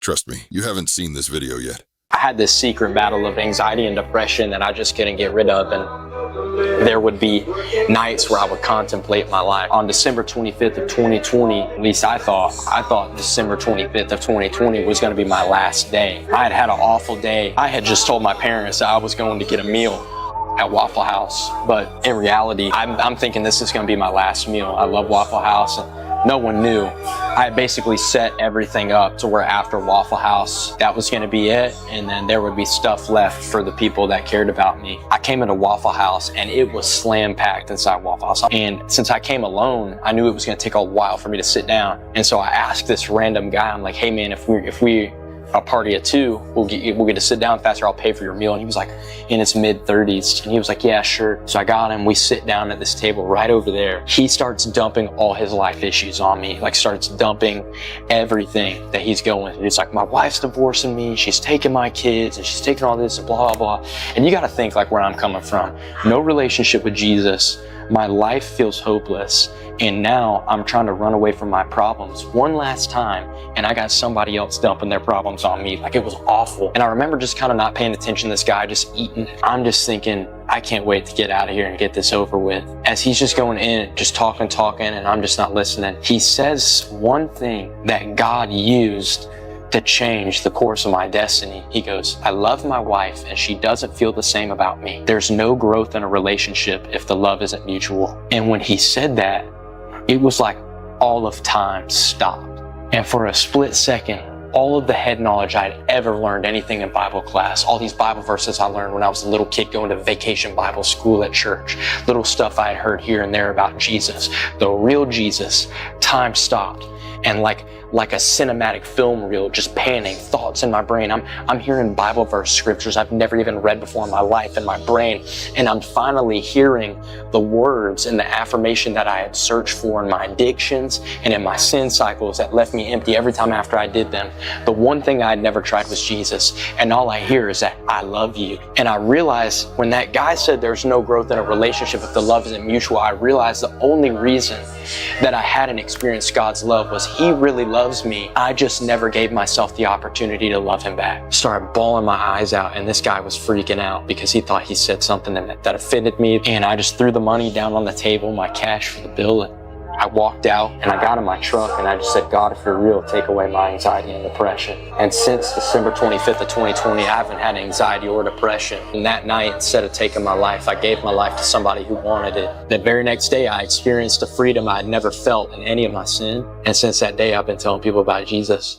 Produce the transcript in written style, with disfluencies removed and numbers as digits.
Trust me, you haven't seen this video yet. I had this secret battle of anxiety and depression that I just couldn't get rid of, and there would be nights where I would contemplate my life. On December 25th of 2020, at least I thought December 25th of 2020 was going to be my last day. I had had an awful day. I had just told my parents that I was going to get a meal at Waffle House, but in reality, I'm thinking this is going to be my last meal. I love Waffle House, and no one knew. I had basically set everything up to where after Waffle House, that was going to be it, and then there would be stuff left for the people that cared about me. I came into Waffle House, and it was slam packed inside Waffle House. And since I came alone, I knew it was going to take a while for me to sit down. And so I asked this random guy, I'm like, hey man, if we a party of two, we'll get to sit down faster, I'll pay for your meal. And he was like in his mid-30s, and he was like, yeah, sure. So I got him, we sit down at this table right over there. He starts dumping all his life issues on me, like starts dumping everything that he's going through. It's like, my wife's divorcing me, she's taking my kids, and she's taking all this, and blah, blah, blah. And you gotta think like where I'm coming from. No relationship with Jesus. My life feels hopeless, and now I'm trying to run away from my problems one last time, and I got somebody else dumping their problems on me. Like, it was awful. And I remember just kind of not paying attention to this guy, just eating. I'm just thinking, I can't wait to get out of here and get this over with. As he's just going in, just talking, and I'm just not listening. He says one thing that God used to change the course of my destiny. He goes, I love my wife and she doesn't feel the same about me. There's no growth in a relationship if the love isn't mutual. And when he said that, it was like all of time stopped. And for a split second, all of the head knowledge I'd ever learned anything in Bible class, all these Bible verses I learned when I was a little kid going to vacation Bible school at church, little stuff I had heard here and there about Jesus, the real Jesus, time stopped. And like a cinematic film reel, just panning thoughts in my brain. I'm hearing Bible verse scriptures I've never even read before in my life in my brain. And I'm finally hearing the words and the affirmation that I had searched for in my addictions and in my sin cycles that left me empty every time after I did them. The one thing I had never tried was Jesus. And all I hear is that I love you. And I realized when that guy said there's no growth in a relationship if the love isn't mutual, I realized the only reason that I hadn't experienced God's love was He really loves me. I just never gave myself the opportunity to love Him back. Started bawling my eyes out, and this guy was freaking out because he thought he said something that offended me. And I just threw the money down on the table, my cash for the bill, and I walked out and I got in my truck and I just said, God, if you're real, take away my anxiety and depression. And since December 25th of 2020, I haven't had anxiety or depression. And that night, instead of taking my life, I gave my life to somebody who wanted it. The very next day, I experienced the freedom I had never felt in any of my sin. And since that day, I've been telling people about Jesus.